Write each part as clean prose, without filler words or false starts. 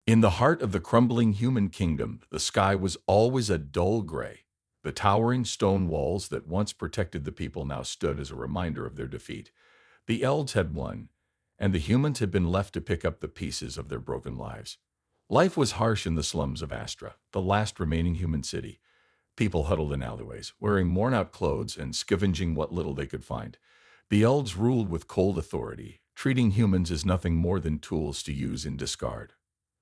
In the heart of the crumbling human kingdom, the sky was always a dull gray. The towering stone walls that once protected the people now stood as a reminder of their defeat. The elves had won, and the humans had been left to pick up the pieces of their broken lives. Life was harsh in the slums of Astra, the last remaining human city. People huddled in alleyways, wearing worn-out clothes and scavenging what little they could find. The elves ruled with cold authority, treating humans as nothing more than tools to use and discard.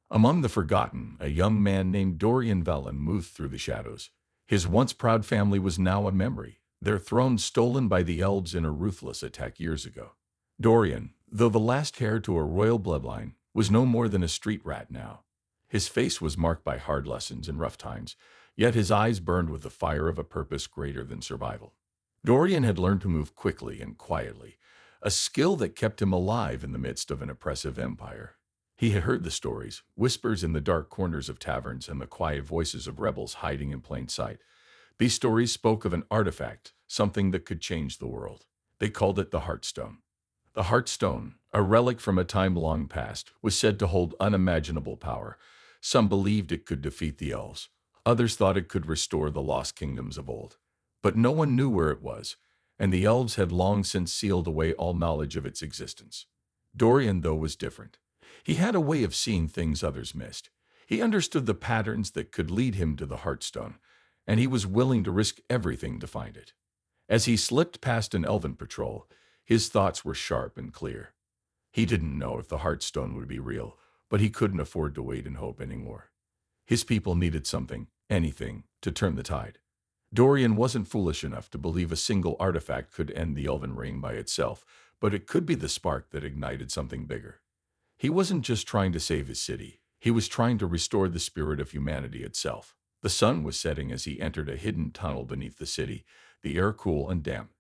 Among the forgotten, a young man named Dorian Velen moved through the shadows. His once proud family was now a memory, their throne stolen by the elves in a ruthless attack years ago. Dorian, though the last heir to a royal bloodline, was no more than a street rat now. His face was marked by hard lessons and rough times, yet his eyes burned with the fire of a purpose greater than survival. Dorian had learned to move quickly and quietly, a skill that kept him alive in the midst of an oppressive empire. He had heard the stories, whispers in the dark corners of taverns and the quiet voices of rebels hiding in plain sight. These stories spoke of an artifact, something that could change the world. They called it the Heartstone. The Heartstone, a relic from a time long past, was said to hold unimaginable power. Some believed it could defeat the elves. Others thought it could restore the lost kingdoms of old. But no one knew where it was, and the elves had long since sealed away all knowledge of its existence. Dorian, though, was different. He had a way of seeing things others missed. He understood the patterns that could lead him to the Heartstone, and he was willing to risk everything to find it. As he slipped past an elven patrol, his thoughts were sharp and clear. He didn't know if the Heartstone would be real, but he couldn't afford to wait and hope anymore. His people needed something, anything, to turn the tide. Dorian wasn't foolish enough to believe a single artifact could end the elven reign by itself, but it could be the spark that ignited something bigger. He wasn't just trying to save his city. He was trying to restore the spirit of humanity itself. The sun was setting as he entered a hidden tunnel beneath the city, the air cool and damp.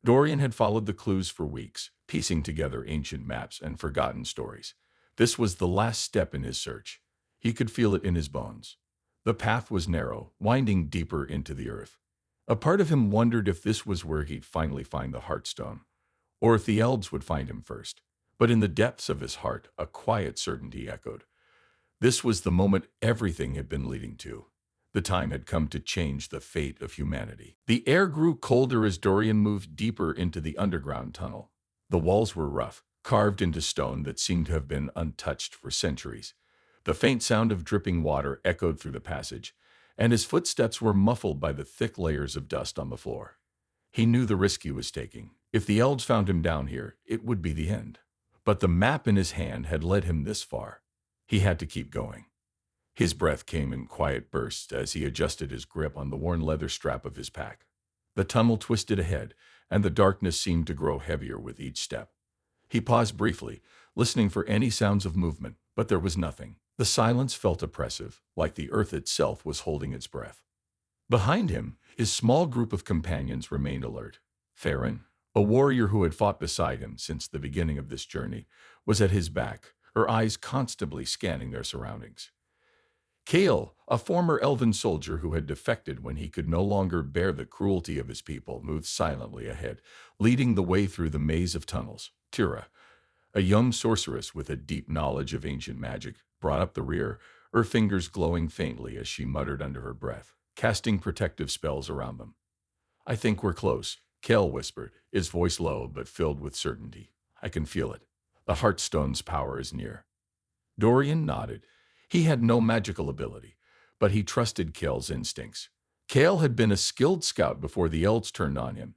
Dorian had followed the clues for weeks, piecing together ancient maps and forgotten stories. This was the last step in his search. He could feel it in his bones. The path was narrow, winding deeper into the earth. A part of him wondered if this was where he'd finally find the Heartstone, or if the elves would find him first. But in the depths of his heart, a quiet certainty echoed. This was the moment everything had been leading to. The time had come to change the fate of humanity. The air grew colder as Dorian moved deeper into the underground tunnel. The walls were rough, carved into stone that seemed to have been untouched for centuries. The faint sound of dripping water echoed through the passage, and his footsteps were muffled by the thick layers of dust on the floor. He knew the risk he was taking. If the elves found him down here, it would be the end. But the map in his hand had led him this far. He had to keep going. His breath came in quiet bursts as he adjusted his grip on the worn leather strap of his pack. The tunnel twisted ahead, and the darkness seemed to grow heavier with each step. He paused briefly, listening for any sounds of movement, but there was nothing. The silence felt oppressive, like the earth itself was holding its breath. Behind him, his small group of companions remained alert. Farron, a warrior who had fought beside him since the beginning of this journey, was at his back, her eyes constantly scanning their surroundings. Kale, a former elven soldier who had defected when he could no longer bear the cruelty of his people, moved silently ahead, leading the way through the maze of tunnels. Tira, a young sorceress with a deep knowledge of ancient magic, brought up the rear, her fingers glowing faintly as she muttered under her breath, casting protective spells around them. "I think we're close," Kale whispered, his voice low but filled with certainty. "I can feel it. The Heartstone's power is near." Dorian nodded. He had no magical ability, but he trusted Kale's instincts. Kale had been a skilled scout before the elves turned on him,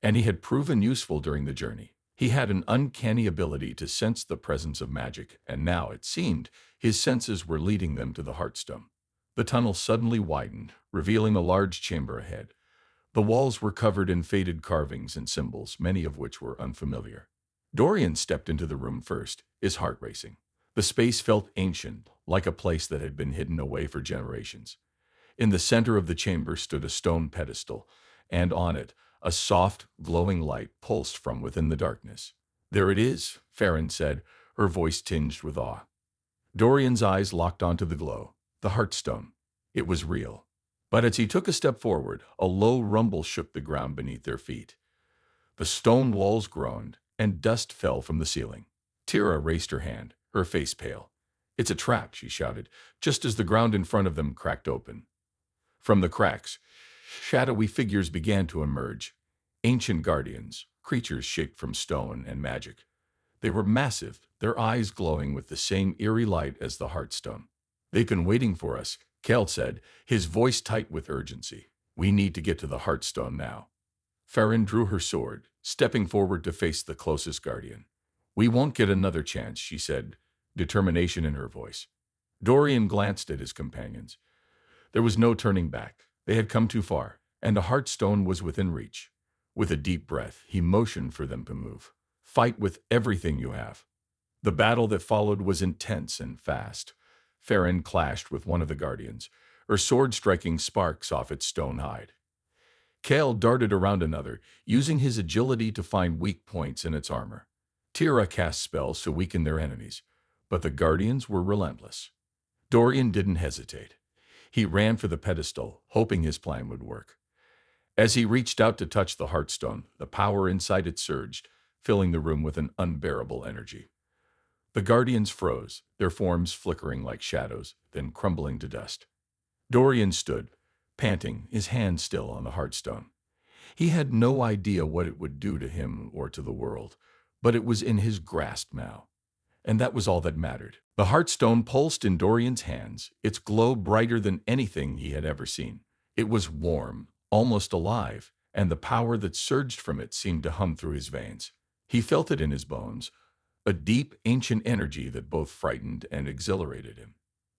and he had proven useful during the journey. He had an uncanny ability to sense the presence of magic, and now, it seemed, his senses were leading them to the Heartstone. The tunnel suddenly widened, revealing a large chamber ahead. The walls were covered in faded carvings and symbols, many of which were unfamiliar. Dorian stepped into the room first, his heart racing. The space felt ancient, like a place that had been hidden away for generations. In the center of the chamber stood a stone pedestal, and on it, a soft, glowing light pulsed from within the darkness. "There it is," Farron said, her voice tinged with awe. Dorian's eyes locked onto the glow. The Heartstone. It was real. But as he took a step forward, a low rumble shook the ground beneath their feet. The stone walls groaned, and dust fell from the ceiling. Tira raised her hand, her face pale. "It's a trap," she shouted, just as the ground in front of them cracked open. From the cracks, shadowy figures began to emerge. Ancient guardians, creatures shaped from stone and magic. They were massive, their eyes glowing with the same eerie light as the Heartstone. "They've been waiting for us," Kel said, his voice tight with urgency. "We need to get to the Heartstone now." Farron drew her sword, stepping forward to face the closest guardian. "We won't get another chance," she said, determination in her voice. Dorian glanced at his companions. There was no turning back. They had come too far, and the Heartstone was within reach. With a deep breath, he motioned for them to move. "Fight with everything you have." The battle that followed was intense and fast. Farron clashed with one of the guardians, her sword striking sparks off its stone hide. Kale darted around another, using his agility to find weak points in its armor. Tira cast spells to weaken their enemies, but the guardians were relentless. Dorian didn't hesitate. He ran for the pedestal, hoping his plan would work. As he reached out to touch the Heartstone, the power inside it surged, filling the room with an unbearable energy. The guardians froze, their forms flickering like shadows, then crumbling to dust. Dorian stood, panting, his hand still on the Heartstone. He had no idea what it would do to him or to the world, but it was in his grasp now. And that was all that mattered. The Heartstone pulsed in Dorian's hands, its glow brighter than anything he had ever seen. It was warm, almost alive, and the power that surged from it seemed to hum through his veins. He felt it in his bones, a deep, ancient energy that both frightened and exhilarated him.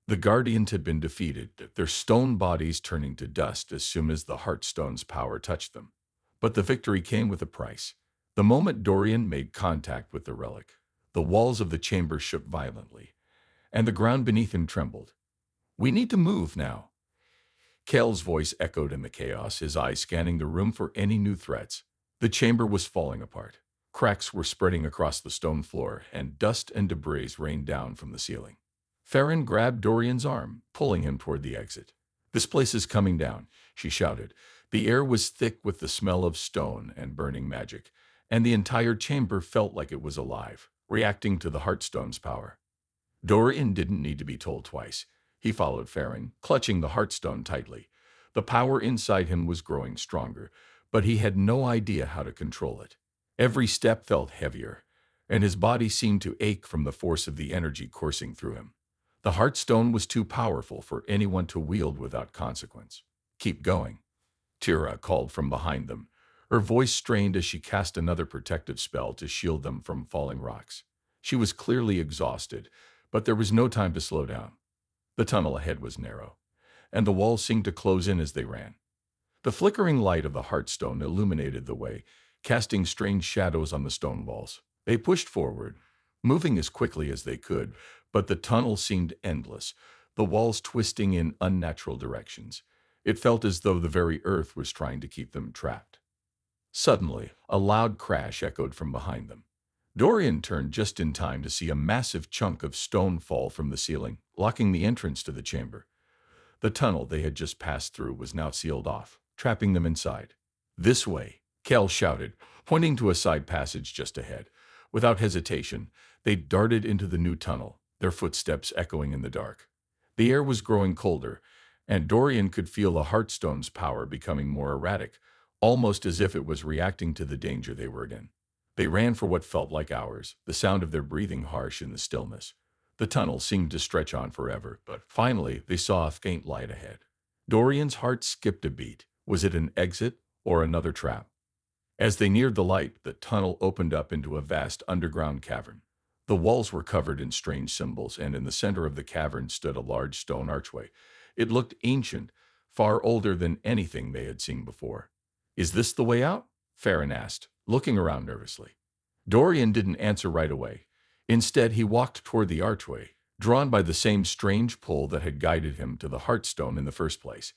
The Guardians had been defeated, their stone bodies turning to dust as soon as the Heartstone's power touched them. But the victory came with a price. The moment Dorian made contact with the relic, the walls of the chamber shook violently, and the ground beneath him trembled. "We need to move now." Kel's voice echoed in the chaos, his eyes scanning the room for any new threats. The chamber was falling apart. Cracks were spreading across the stone floor, and dust and debris rained down from the ceiling. Farron grabbed Dorian's arm, pulling him toward the exit. "This place is coming down," she shouted. The air was thick with the smell of stone and burning magic, and the entire chamber felt like it was alive, reacting to the Heartstone's power. Dorian didn't need to be told twice. He followed Farron, clutching the Heartstone tightly. The power inside him was growing stronger, but he had no idea how to control it. Every step felt heavier, and his body seemed to ache from the force of the energy coursing through him. The Heartstone was too powerful for anyone to wield without consequence. "Keep going," Tira called from behind them. Her voice strained as she cast another protective spell to shield them from falling rocks. She was clearly exhausted, but there was no time to slow down. The tunnel ahead was narrow, and the walls seemed to close in as they ran. The flickering light of the Heartstone illuminated the way, casting strange shadows on the stone walls. They pushed forward, moving as quickly as they could, but the tunnel seemed endless, the walls twisting in unnatural directions. It felt as though the very earth was trying to keep them trapped. Suddenly, a loud crash echoed from behind them. Dorian turned just in time to see a massive chunk of stone fall from the ceiling, blocking the entrance to the chamber. The tunnel they had just passed through was now sealed off, trapping them inside. "This way," Kel shouted, pointing to a side passage just ahead. Without hesitation, they darted into the new tunnel, their footsteps echoing in the dark. The air was growing colder, and Dorian could feel the Heartstone's power becoming more erratic, almost as if it was reacting to the danger they were in. They ran for what felt like hours, the sound of their breathing harsh in the stillness. The tunnel seemed to stretch on forever, but finally they saw a faint light ahead. Dorian's heart skipped a beat. Was it an exit or another trap? As they neared the light, the tunnel opened up into a vast underground cavern. The walls were covered in strange symbols, and in the center of the cavern stood a large stone archway. It looked ancient, far older than anything they had seen before. "Is this the way out?" Farron asked, looking around nervously. Dorian didn't answer right away. Instead, he walked toward the archway, drawn by the same strange pull that had guided him to the Heartstone in the first place.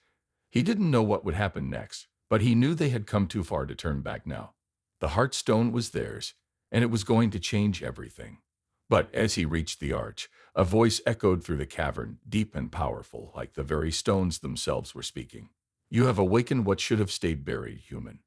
He didn't know what would happen next, but he knew they had come too far to turn back now. The Heartstone was theirs, and it was going to change everything. But as he reached the arch, a voice echoed through the cavern, deep and powerful, like the very stones themselves were speaking. "You have awakened what should have stayed buried, human."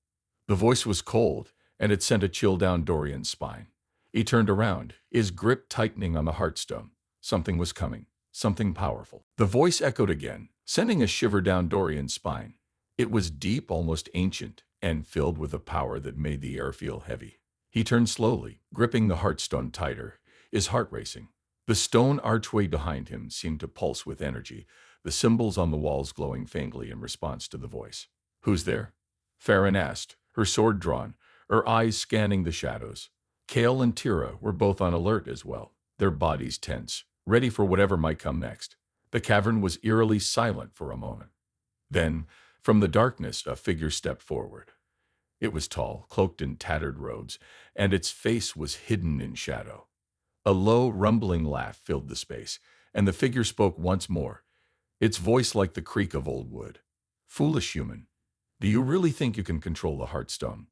The voice was cold, and it sent a chill down Dorian's spine. He turned around, his grip tightening on the Heartstone. Something was coming, something powerful. The voice echoed again, sending a shiver down Dorian's spine. It was deep, almost ancient, and filled with a power that made the air feel heavy. He turned slowly, gripping the heartstone tighter, his heart racing. The stone archway behind him seemed to pulse with energy, the symbols on the walls glowing faintly in response to the voice. "Who's there?" Farron asked, her sword drawn, her eyes scanning the shadows. Kale and Tira were both on alert as well, their bodies tense, ready for whatever might come next. The cavern was eerily silent for a moment. Then, from the darkness, a figure stepped forward. It was tall, cloaked in tattered robes, and its face was hidden in shadow. A low, rumbling laugh filled the space, and the figure spoke once more, its voice like the creak of old wood. "Foolish human, do you really think you can control the Heartstone?"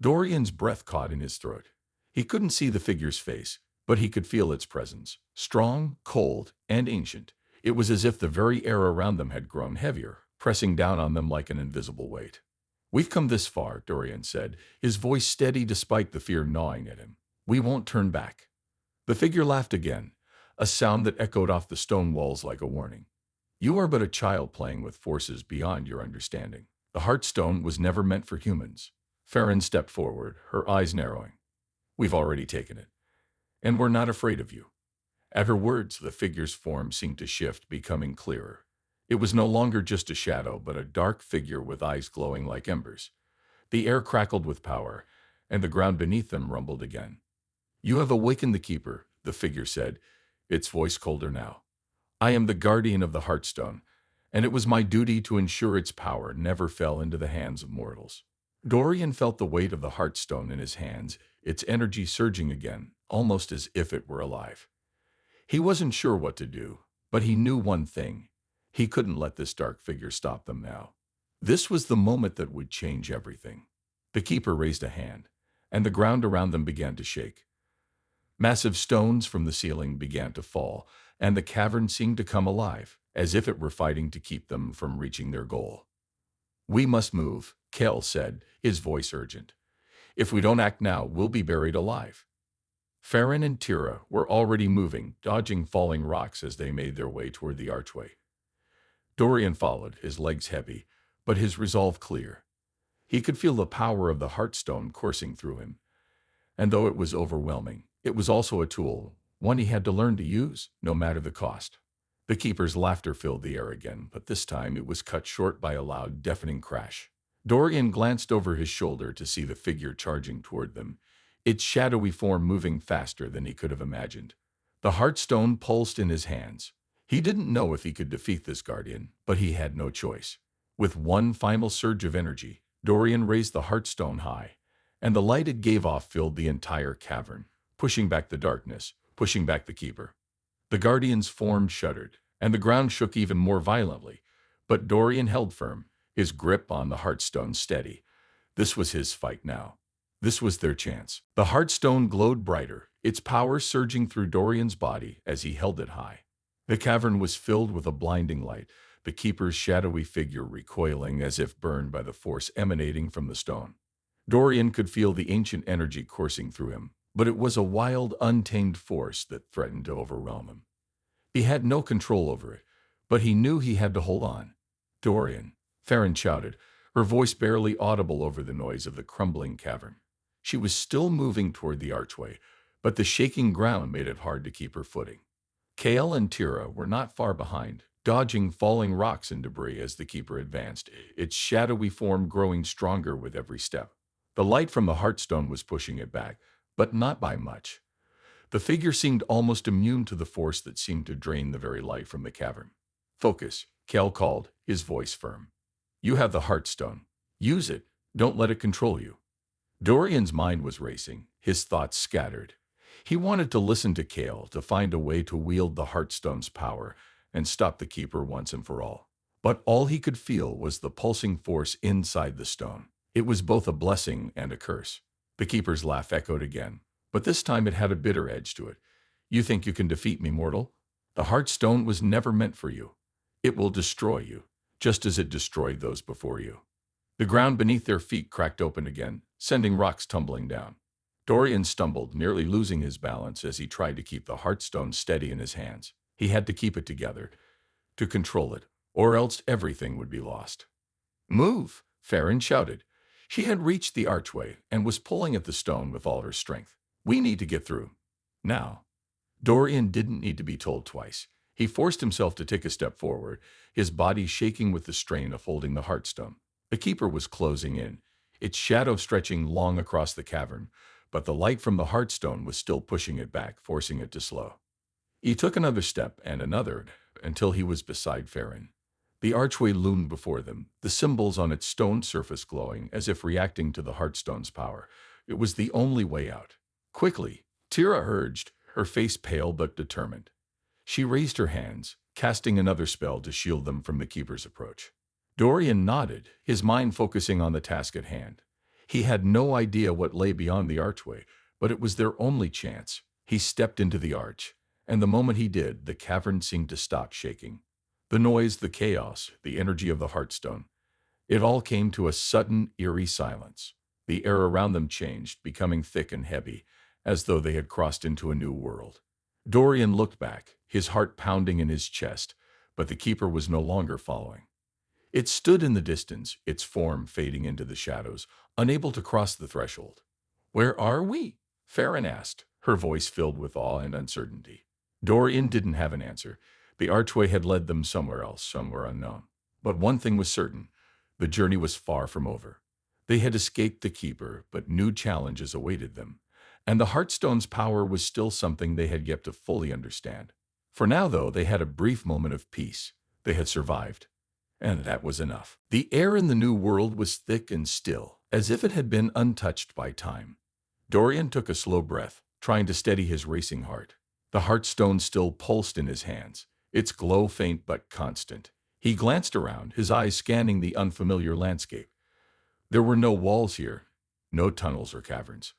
Dorian's breath caught in his throat. He couldn't see the figure's face, but he could feel its presence. Strong, cold, and ancient. It was as if the very air around them had grown heavier, pressing down on them like an invisible weight. "We've come this far," Dorian said, his voice steady despite the fear gnawing at him. "We won't turn back." The figure laughed again, a sound that echoed off the stone walls like a warning. "You are but a child playing with forces beyond your understanding. The Heartstone was never meant for humans." Farron stepped forward, her eyes narrowing. "We've already taken it, and we're not afraid of you." At her words, the figure's form seemed to shift, becoming clearer. It was no longer just a shadow, but a dark figure with eyes glowing like embers. The air crackled with power, and the ground beneath them rumbled again. "You have awakened the Keeper," the figure said, its voice colder now. "I am the guardian of the Heartstone, and it was my duty to ensure its power never fell into the hands of mortals." Dorian felt the weight of the Heartstone in his hands, its energy surging again, almost as if it were alive. He wasn't sure what to do, but he knew one thing. He couldn't let this dark figure stop them now. This was the moment that would change everything. The Keeper raised a hand, and the ground around them began to shake. Massive stones from the ceiling began to fall, and the cavern seemed to come alive, as if it were fighting to keep them from reaching their goal. "We must move," Kel said, his voice urgent. "If we don't act now, we'll be buried alive." Farron and Tira were already moving, dodging falling rocks as they made their way toward the archway. Dorian followed, his legs heavy, but his resolve clear. He could feel the power of the Heartstone coursing through him. And though it was overwhelming, it was also a tool, one he had to learn to use, no matter the cost. The Keeper's laughter filled the air again, but this time it was cut short by a loud, deafening crash. Dorian glanced over his shoulder to see the figure charging toward them, its shadowy form moving faster than he could have imagined. The Heartstone pulsed in his hands. He didn't know if he could defeat this guardian, but he had no choice. With one final surge of energy, Dorian raised the Heartstone high, and the light it gave off filled the entire cavern, pushing back the darkness, pushing back the Keeper. The guardian's form shuddered, and the ground shook even more violently, but Dorian held firm, his grip on the Heartstone steady. This was his fight now. This was their chance. The Heartstone glowed brighter, its power surging through Dorian's body as he held it high. The cavern was filled with a blinding light, the Keeper's shadowy figure recoiling as if burned by the force emanating from the stone. Dorian could feel the ancient energy coursing through him, but it was a wild, untamed force that threatened to overwhelm him. He had no control over it, but he knew he had to hold on. "Dorian," Farron shouted, her voice barely audible over the noise of the crumbling cavern. She was still moving toward the archway, but the shaking ground made it hard to keep her footing. Kale and Tira were not far behind, dodging falling rocks and debris as the Keeper advanced, its shadowy form growing stronger with every step. The light from the Heartstone was pushing it back, but not by much. The figure seemed almost immune to the force that seemed to drain the very light from the cavern. "Focus," Kel called, his voice firm. "You have the Heartstone. Use it. Don't let it control you." Dorian's mind was racing, his thoughts scattered. He wanted to listen to Kale, to find a way to wield the Heartstone's power and stop the Keeper once and for all. But all he could feel was the pulsing force inside the stone. It was both a blessing and a curse. The Keeper's laugh echoed again, but this time it had a bitter edge to it. "You think you can defeat me, mortal? The Heartstone was never meant for you. It will destroy you, just as it destroyed those before you." The ground beneath their feet cracked open again, sending rocks tumbling down. Dorian stumbled, nearly losing his balance as he tried to keep the Heartstone steady in his hands. He had to keep it together, to control it, or else everything would be lost. Move! Farron shouted. She had reached the archway and was pulling at the stone with all her strength. We need to get through. Now. Dorian didn't need to be told twice. He forced himself to take a step forward, his body shaking with the strain of holding the Heartstone. The Keeper was closing in, its shadow stretching long across the cavern, but the light from the Heartstone was still pushing it back, forcing it to slow. He took another step and another until he was beside Farron. The archway loomed before them, the symbols on its stone surface glowing as if reacting to the Heartstone's power. It was the only way out. Quickly, Tira urged, her face pale but determined. She raised her hands, casting another spell to shield them from the Keeper's approach. Dorian nodded, his mind focusing on the task at hand. He had no idea what lay beyond the archway, but it was their only chance. He stepped into the arch, and the moment he did, the cavern seemed to stop shaking. The noise, the chaos, the energy of the Heartstone. It all came to a sudden, eerie silence. The air around them changed, becoming thick and heavy, as though they had crossed into a new world. Dorian looked back, his heart pounding in his chest, but the Keeper was no longer following. It stood in the distance, its form fading into the shadows, unable to cross the threshold. "Where are we?" Farron asked, her voice filled with awe and uncertainty. Dorian didn't have an answer. The archway had led them somewhere else, somewhere unknown. But one thing was certain. The journey was far from over. They had escaped the Keeper, but new challenges awaited them. And the Heartstone's power was still something they had yet to fully understand. For now, though, they had a brief moment of peace. They had survived. And that was enough. The air in the new world was thick and still, as if it had been untouched by time. Dorian took a slow breath, trying to steady his racing heart. The Heartstone still pulsed in his hands, its glow faint but constant. He glanced around, his eyes scanning the unfamiliar landscape. There were no walls here, no tunnels or caverns.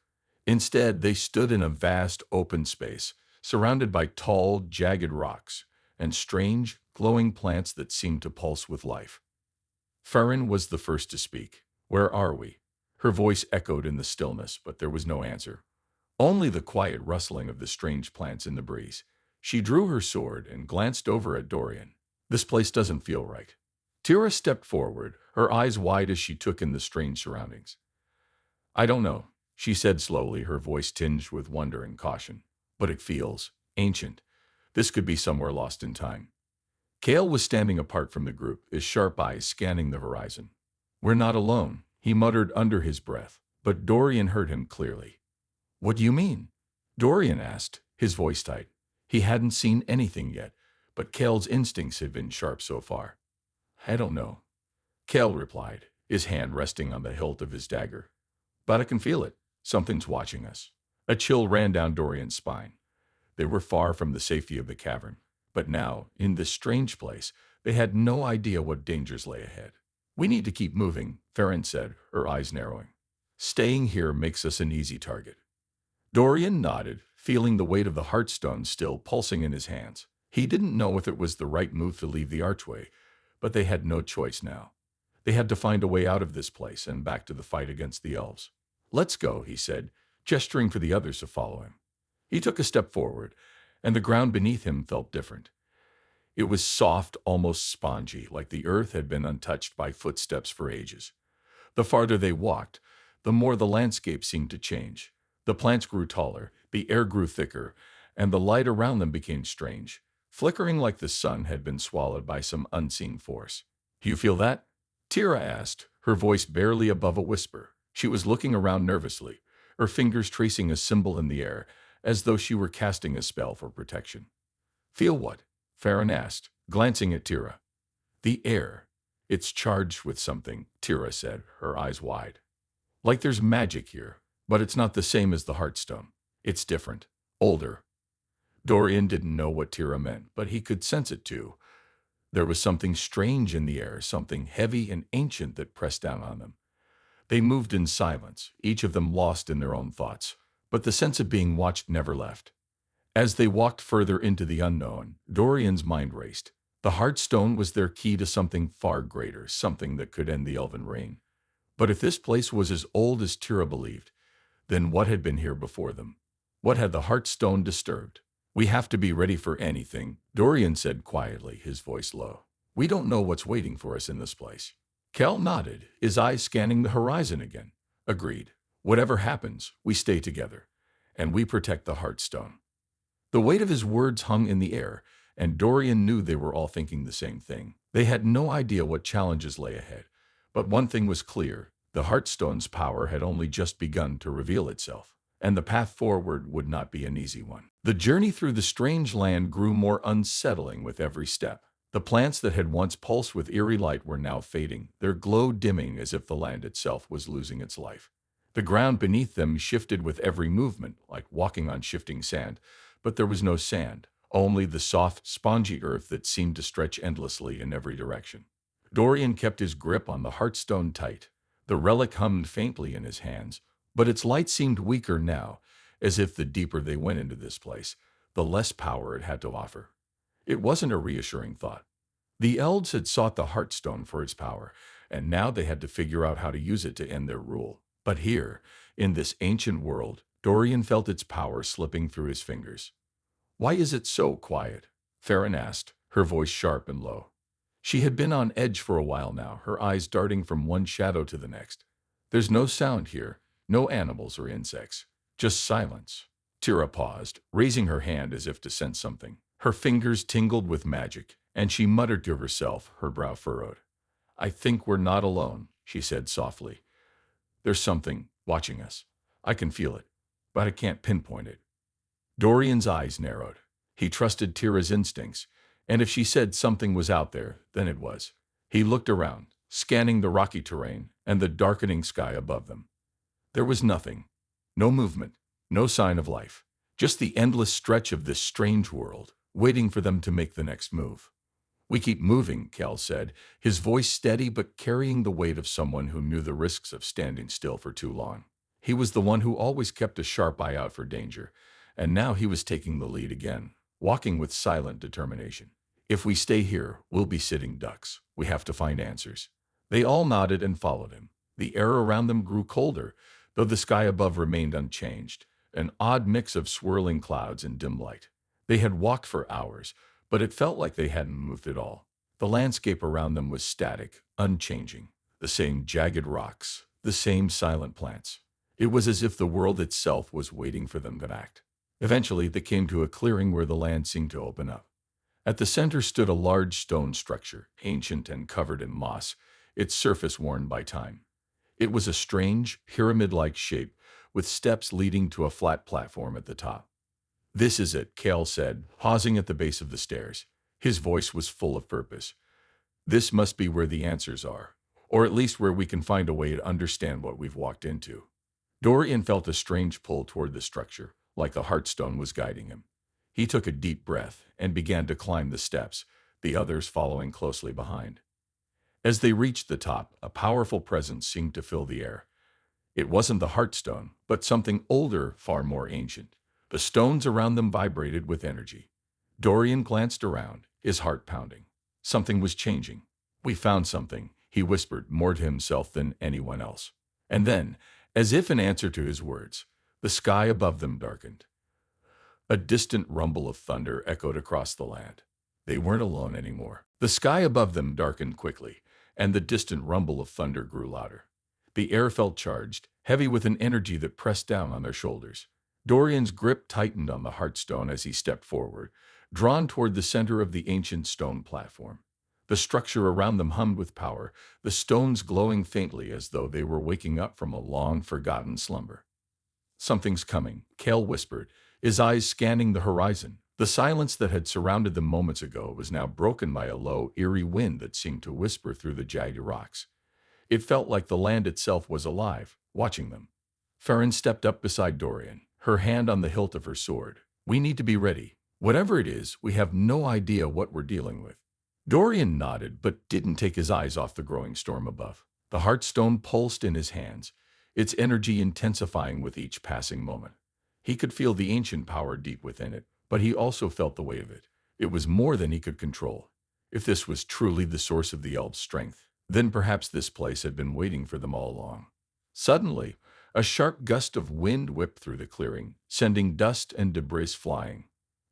Instead, they stood in a vast open space, surrounded by tall, jagged rocks and strange, glowing plants that seemed to pulse with life. Farron was the first to speak. "Where are we?" Her voice echoed in the stillness, but there was no answer. Only the quiet rustling of the strange plants in the breeze. She drew her sword and glanced over at Dorian. "This place doesn't feel right." Tira stepped forward, her eyes wide as she took in the strange surroundings. "I don't know," she said slowly, her voice tinged with wonder and caution. "But it feels ancient. This could be somewhere lost in time." Kale was standing apart from the group, his sharp eyes scanning the horizon. "We're not alone," he muttered under his breath, but Dorian heard him clearly. "What do you mean?" Dorian asked, his voice tight. He hadn't seen anything yet, but Kale's instincts had been sharp so far. "I don't know," Kale replied, his hand resting on the hilt of his dagger. "But I can feel it. Something's watching us." A chill ran down Dorian's spine. They were far from the safety of the cavern, but now, in this strange place, they had no idea what dangers lay ahead. "We need to keep moving," Farron said, her eyes narrowing. "Staying here makes us an easy target." Dorian nodded, feeling the weight of the Heartstone still pulsing in his hands. He didn't know if it was the right move to leave the archway, but they had no choice now. They had to find a way out of this place and back to the fight against the elves. "Let's go," he said, gesturing for the others to follow him. He took a step forward, and the ground beneath him felt different. It was soft, almost spongy, like the earth had been untouched by footsteps for ages. The farther they walked, the more the landscape seemed to change. The plants grew taller, the air grew thicker, and the light around them became strange, flickering like the sun had been swallowed by some unseen force. "Do you feel that?" Tira asked, her voice barely above a whisper. She was looking around nervously, her fingers tracing a symbol in the air, as though she were casting a spell for protection. "Feel what?" Farron asked, glancing at Tira. "The air. It's charged with something," Tira said, her eyes wide. "Like there's magic here, but it's not the same as the Heartstone. It's different, older." Dorian didn't know what Tira meant, but he could sense it too. There was something strange in the air, something heavy and ancient that pressed down on them. They moved in silence, each of them lost in their own thoughts, but the sense of being watched never left. As they walked further into the unknown, Dorian's mind raced. The Heartstone was their key to something far greater, something that could end the Elven reign. But if this place was as old as Tira believed, Then what had been here before them? What had the Heartstone disturbed? We have to be ready for anything, Dorian said quietly, his voice low. We don't know what's waiting for us in this place. Cal nodded, his eyes scanning the horizon again. Agreed. Whatever happens, we stay together. And we protect the Heartstone. The weight of his words hung in the air, and Dorian knew they were all thinking the same thing. They had no idea what challenges lay ahead. But one thing was clear, the Heartstone's power had only just begun to reveal itself, and the path forward would not be an easy one. The journey through the strange land grew more unsettling with every step. The plants that had once pulsed with eerie light were now fading, their glow dimming as if the land itself was losing its life. The ground beneath them shifted with every movement, like walking on shifting sand, but there was no sand, only the soft, spongy earth that seemed to stretch endlessly in every direction. Dorian kept his grip on the Heartstone tight. The relic hummed faintly in his hands, but its light seemed weaker now, as if the deeper they went into this place, the less power it had to offer. It wasn't a reassuring thought. The elves had sought the Heartstone for its power, and now they had to figure out how to use it to end their rule. But here, in this ancient world, Dorian felt its power slipping through his fingers. Why is it so quiet? Farron asked, her voice sharp and low. She had been on edge for a while now, her eyes darting from one shadow to the next. There's no sound here, no animals or insects, just silence. Tira paused, raising her hand as if to sense something. Her fingers tingled with magic, and she muttered to herself, her brow furrowed. I think we're not alone, she said softly. There's something watching us. I can feel it, but I can't pinpoint it. Dorian's eyes narrowed. He trusted Tira's instincts, and if she said something was out there, then it was. He looked around, scanning the rocky terrain and the darkening sky above them. There was nothing. No movement, no sign of life. Just the endless stretch of this strange world, waiting for them to make the next move. We keep moving, Cal said, his voice steady but carrying the weight of someone who knew the risks of standing still for too long. He was the one who always kept a sharp eye out for danger, and now he was taking the lead again, walking with silent determination. If we stay here, we'll be sitting ducks. We have to find answers. They all nodded and followed him. The air around them grew colder, though the sky above remained unchanged, an odd mix of swirling clouds and dim light. They had walked for hours, but it felt like they hadn't moved at all. The landscape around them was static, unchanging. The same jagged rocks, the same silent plants. It was as if the world itself was waiting for them to act. Eventually, they came to a clearing where the land seemed to open up. At the center stood a large stone structure, ancient and covered in moss, its surface worn by time. It was a strange, pyramid-like shape, with steps leading to a flat platform at the top. This is it, Cale said, pausing at the base of the stairs. His voice was full of purpose. This must be where the answers are, or at least where we can find a way to understand what we've walked into. Dorian felt a strange pull toward the structure, like the Heartstone was guiding him. He took a deep breath and began to climb the steps, the others following closely behind. As they reached the top, a powerful presence seemed to fill the air. It wasn't the Heartstone, but something older, far more ancient. The stones around them vibrated with energy. Dorian glanced around, his heart pounding. Something was changing. We found something, he whispered, more to himself than anyone else. And then, as if in answer to his words, the sky above them darkened. A distant rumble of thunder echoed across the land. They weren't alone anymore. The sky above them darkened quickly, and the distant rumble of thunder grew louder. The air felt charged, heavy with an energy that pressed down on their shoulders. Dorian's grip tightened on the Heartstone as he stepped forward, drawn toward the center of the ancient stone platform. The structure around them hummed with power, the stones glowing faintly as though they were waking up from a long-forgotten slumber. Something's coming, Cale whispered, his eyes scanning the horizon. The silence that had surrounded them moments ago was now broken by a low, eerie wind that seemed to whisper through the jagged rocks. It felt like the land itself was alive, watching them. Farron stepped up beside Dorian, her hand on the hilt of her sword. We need to be ready. Whatever it is, we have no idea what we're dealing with. Dorian nodded, but didn't take his eyes off the growing storm above. The Heartstone pulsed in his hands, its energy intensifying with each passing moment. He could feel the ancient power deep within it, but he also felt the weight of it. It was more than he could control. If this was truly the source of the elves' strength, then perhaps this place had been waiting for them all along. Suddenly, A sharp gust of wind whipped through the clearing, sending dust and debris flying.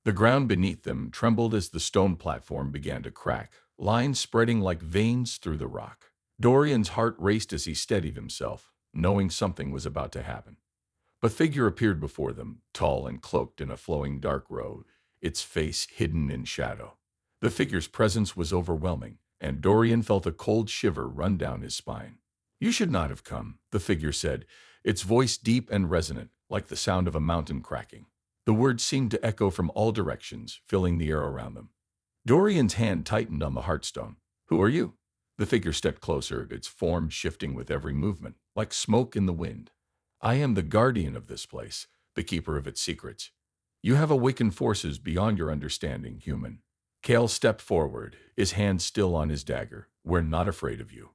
The ground beneath them trembled as the stone platform began to crack, lines spreading like veins through the rock. Dorian's heart raced as he steadied himself, knowing something was about to happen. A figure appeared before them, tall and cloaked in a flowing dark robe, its face hidden in shadow. The figure's presence was overwhelming, and Dorian felt a cold shiver run down his spine. "You should not have come," the figure said, its voice deep and resonant, like the sound of a mountain cracking. The words seemed to echo from all directions, filling the air around them. Dorian's hand tightened on the heartstone. "Who are you?" The figure stepped closer, its form shifting with every movement, like smoke in the wind. "I am the guardian of this place, the keeper of its secrets. You have awakened forces beyond your understanding, human." Kale stepped forward, his hand still on his dagger. "We're not afraid of you."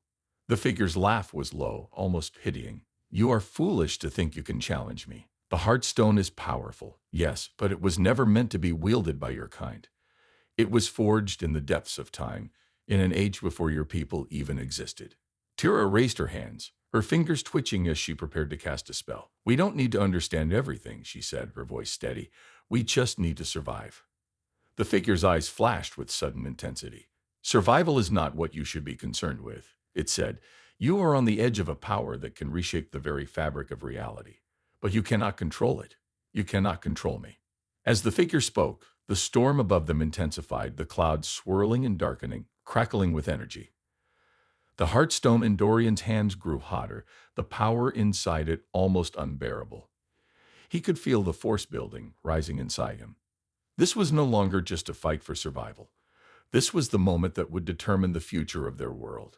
The figure's laugh was low, almost pitying. "You are foolish to think you can challenge me. The Heartstone is powerful, yes, but it was never meant to be wielded by your kind. It was forged in the depths of time, in an age before your people even existed." Tira raised her hands, her fingers twitching as she prepared to cast a spell. "We don't need to understand everything," she said, her voice steady. "We just need to survive." The figure's eyes flashed with sudden intensity. "Survival is not what you should be concerned with," it said. "You are on the edge of a power that can reshape the very fabric of reality. But you cannot control it. You cannot control me." As the figure spoke, the storm above them intensified, the clouds swirling and darkening, crackling with energy. The Heartstone in Dorian's hands grew hotter, the power inside it almost unbearable. He could feel the force building, rising inside him. This was no longer just a fight for survival. This was the moment that would determine the future of their world.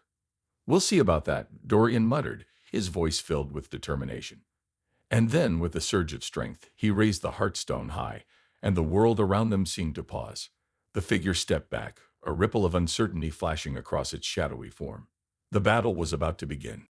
"We'll see about that," Dorian muttered, his voice filled with determination. And then, with a surge of strength, he raised the Heartstone high, and the world around them seemed to pause. The figure stepped back, a ripple of uncertainty flashing across its shadowy form. The battle was about to begin.